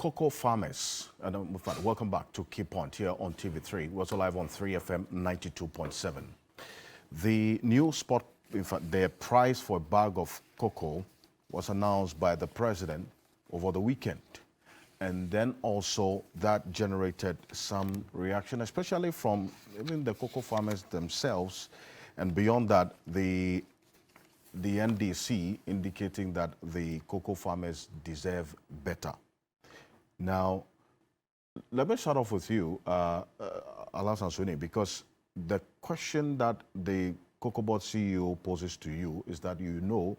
cocoa farmers, and in fact, welcome back to Key Point here on TV3. We're also live on 3FM 92.7. The new spot, in fact, the price for a bag of cocoa was announced by the president over the weekend. And then also that generated some reaction, especially from even the cocoa farmers themselves. And beyond that, the NDC indicating that the cocoa farmers deserve better. Now, let me start off with you, Alan Sansoni, because the question that the Cocoa Board CEO poses to you is that you know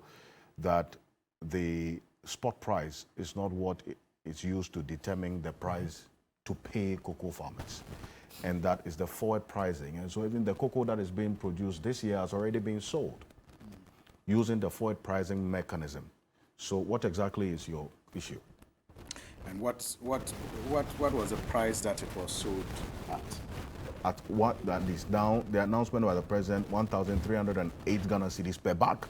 that the spot price is not what is used to determine the price to pay cocoa farmers. And that is the forward pricing. And so even the cocoa that is being produced this year has already been sold using the forward pricing mechanism. So what exactly is your issue? And what was the price that it was sold at? At what that is now, the announcement by the president, 1,308 Ghana cedis per bag,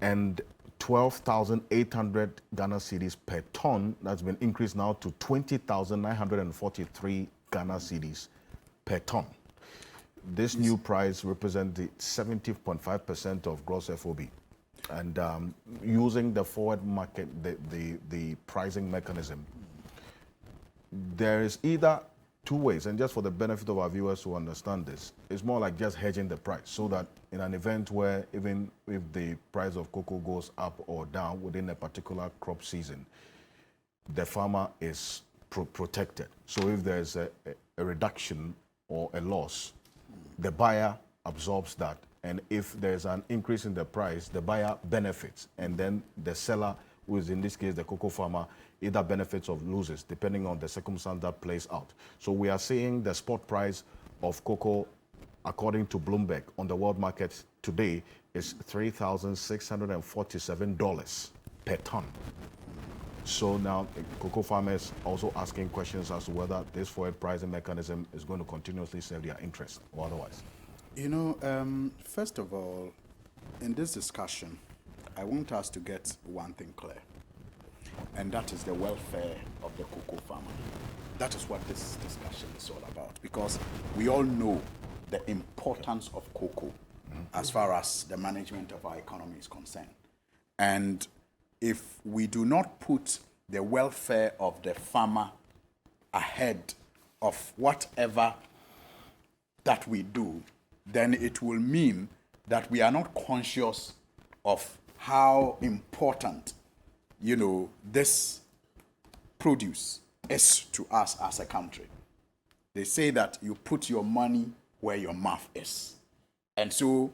and 12,800 Ghana cedis per ton. That's been increased now to 20,943 Ghana cedis per ton. This new price represents the 70.5% of gross FOB. And using the forward market, the pricing mechanism, there is either two ways, and just for the benefit of our viewers to understand this, it's more like just hedging the price so that in an event where even if the price of cocoa goes up or down within a particular crop season, the farmer is protected. So if there's a reduction or a loss, the buyer absorbs that. And if there's an increase in the price, the buyer benefits. And then the seller, who is in this case the cocoa farmer, either benefits or loses, depending on the circumstance that plays out. So we are seeing the spot price of cocoa, according to Bloomberg, on the world market today is $3,647 per ton. So now cocoa farmers also asking questions as to whether this forward pricing mechanism is going to continuously serve their interest or otherwise. You know, first of all, in this discussion, I want us to get one thing clear, and that is the welfare of the cocoa farmer. That is what this discussion is all about, because we all know the importance of cocoa as far as the management of our economy is concerned. And if we do not put the welfare of the farmer ahead of whatever that we do, then it will mean that we are not conscious of how important, you know, this produce is to us as a country. They say that you put your money where your mouth is. And so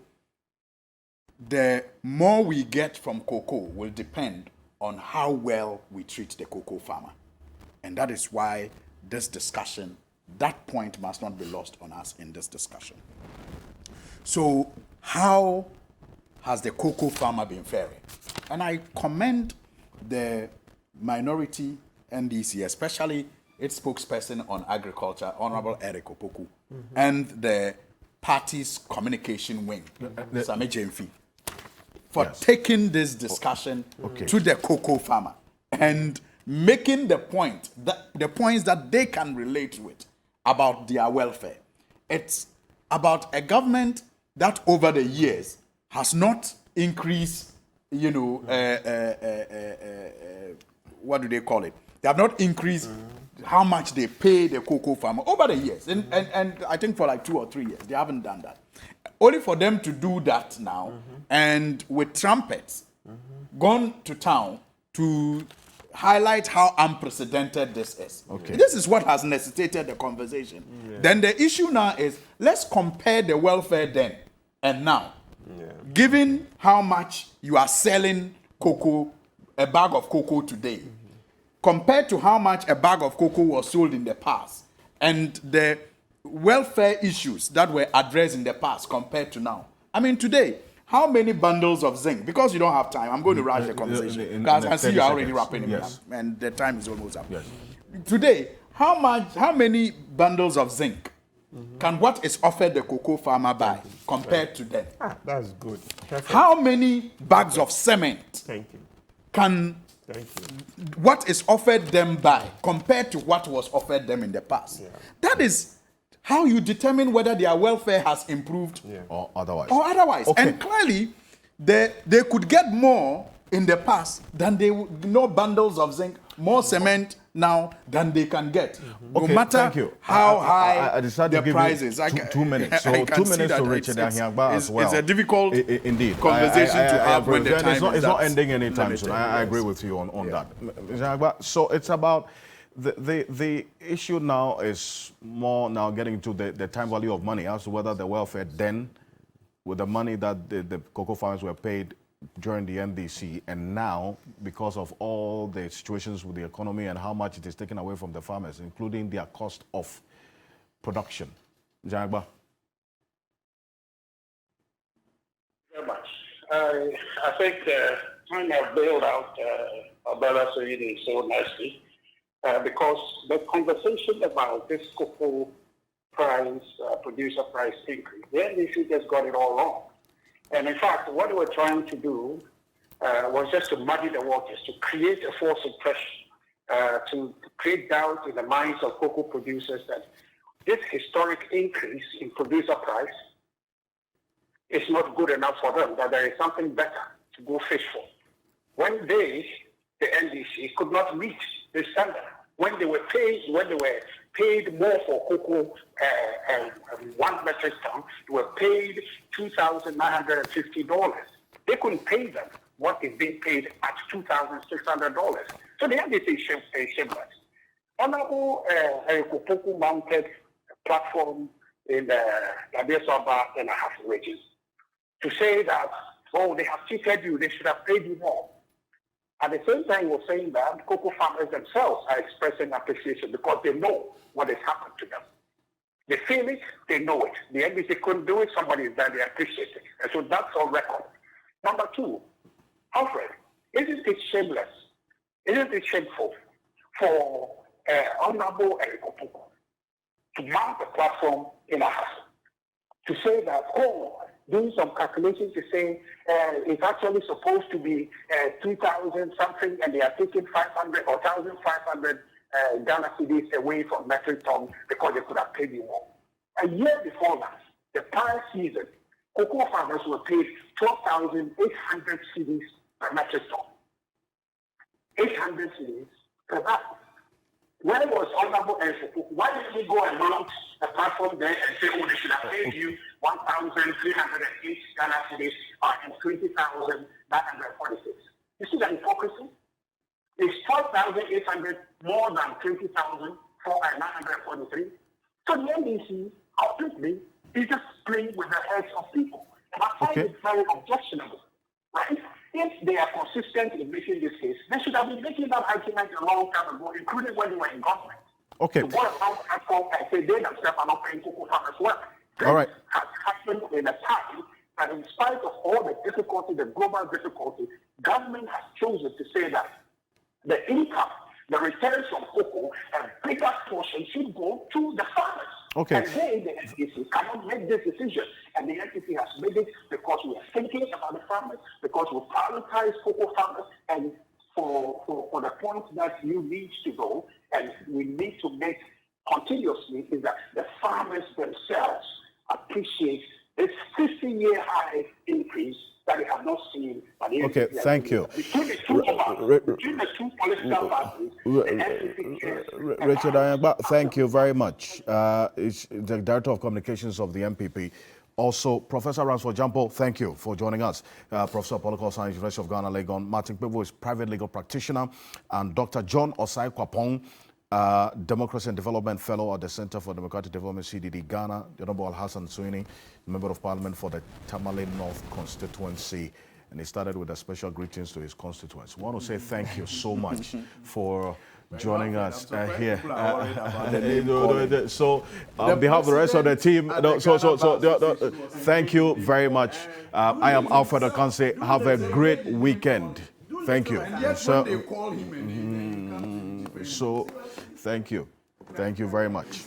the more we get from cocoa will depend on how well we treat the cocoa farmer. And that is why this discussion, that point must not be lost on us in this discussion. So how has the cocoa farmer been faring? And I commend the minority NDC, especially its spokesperson on agriculture, Honorable Eric Opoku, and the party's communication wing, Same Jemfi, for taking this discussion to the cocoa farmer and making the point, the points that they can relate with about their welfare. It's about a government that over the years has not increased, you know, what do they call it? They have not increased how much they pay the cocoa farmer over the years. And I think for like 2 or 3 years, they haven't done that. Only for them to do that now, and with trumpets, gone to town to highlight how unprecedented this is. This is what has necessitated the conversation. Then the issue now is, let's compare the welfare then and now. Given how much you are selling cocoa, a bag of cocoa today, compared to how much a bag of cocoa was sold in the past, and the welfare issues that were addressed in the past compared to now. I mean, today, how many bundles of zinc? Because you don't have time, I'm going to rush the conversation. Because I see you are already wrapping it up, and the time is almost up. Today, how many bundles of zinc can what is offered the cocoa farmer buy compared to them? That's good. Perfect. How many bags of cement can Thank you. what is offered them by compared to what was offered them in the past. Yeah. That is how you determine whether their welfare has improved Or otherwise. Okay. And clearly, they could get more in the past than bundles of zinc, more cement now than they can get. No matter thank you. how high I decided the to give prices. you 2 minutes. So 2 minutes to Richard Ahiagbah as well. It's a difficult indeed conversation to have when the time it's not is ending anytime limited. soon. I agree with you on that. Mr. Ahiagbah, so it's about the issue now is more now getting into the time value of money as to whether the welfare then, with the money that the cocoa farmers were paid during the NDC, and now because of all the situations with the economy and how much it is taken away from the farmers, including their cost of production. Ahiagbah. Very much. I think trying to build out our brother Soyini so nicely, because the conversation about this cocoa price, producer price increase, the NDC just got it all wrong. And in fact, what they were trying to do was just to muddy the waters, to create a false impression, to create doubt in the minds of cocoa producers that this historic increase in producer price is not good enough for them, that there is something better to go fish for. When they, the NDC, could not meet the standard, when they were paid more for cocoa, 1 metric ton, they were paid $2,950. They couldn't pay them what is being paid at $2,600. So the NDC is shameless. Honorable Kopoku mounted platform in the Ahiagbah and a half wages to say that, oh, they have cheated you, they should have paid you more. At the same time, we're saying that cocoa farmers themselves are expressing appreciation because they know what has happened to them. They feel it, they know it. The NDC couldn't do it, somebody is there, they appreciate it. And so that's on record. Number 2, Alfred, isn't it shameless? Isn't it shameful for Honorable Kopoku to mount a platform in a house to say that, oh, doing some calculations to say it's actually supposed to be 2,000 something and they are taking 500 or 1,500 Ghana cedis away from metric ton because they could have paid you more. A year before that, the prior season, cocoa farmers were paid 12,800 cedis per metric ton. 800 cedis per bag. Where was Honorable Kopoku? Why didn't he go and mount a platform there and say, oh, they should have paid you 1,308 Ghana cedis and 20,946? You see the hypocrisy? It's 12,800 more than 20,943. So the NDC, completely, is just playing with the heads of people. And I find it very objectionable, right? If they are consistent in making this case, they should have been making that argument a long time ago, including when they were in government. Okay. To go around platform and say they themselves are not paying cocoa farmers well. All right. This has happened in a time that in spite of all the difficulty, the global difficulty, government has chosen to say that the income, the returns from cocoa, a bigger portion should go to the farmers. Okay. And they, the NDC, cannot make this decision. And the NDC has made it because we are thinking about the farmers, because we prioritize cocoa farmers, and for the point that you need to go, and we need to make continuously, is that the farmers themselves appreciate this 50-year high increase that we have not seen. Okay, thank you. Between the two political parties, Richard Ahiagbah, thank you very much. It's the Director of Communications of the MPP. Also, Professor Ransford Jampo, thank you for joining us. Professor of Political Science, University of Ghana, Legon. Martin Kpevo is private legal practitioner. And Dr. John Osai Kwapong, Democracy and Development Fellow at the Center for Democratic Development, CDD, Ghana. The Honorable Hassan Suini, Member of Parliament for the Tamale North constituency. And he started with a special greetings to his constituents. I want to say thank you so much for joining us here. So, on behalf of the rest of the team, thank you very much. I am Alfred Akanse. Have a great weekend. Thank you. So, thank you. Thank you very much.